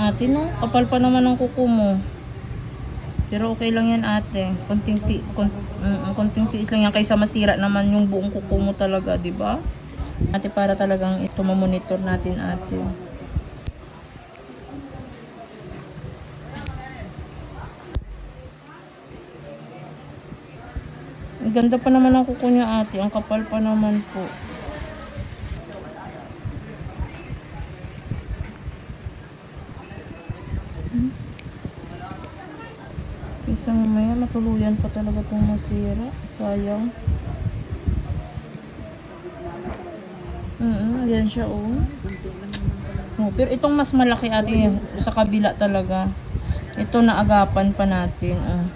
ate, no? Kapal pa naman ang kuko mo. Pero okay lang yan, ate. Konting tiis lang yan kaysa masira naman yung buong kuko mo talaga, di ba? Ate, para talagang ito mamonitor natin, ate. Ang ganda pa naman ang kuko niya, ate. Ang kapal pa naman po. Kaysa mamaya matuluyan pa talaga itong masira. Sayang. Yan siya, oh. Pero itong mas malaki, ate, sa kabila talaga. Ito naagapan pa natin, oh.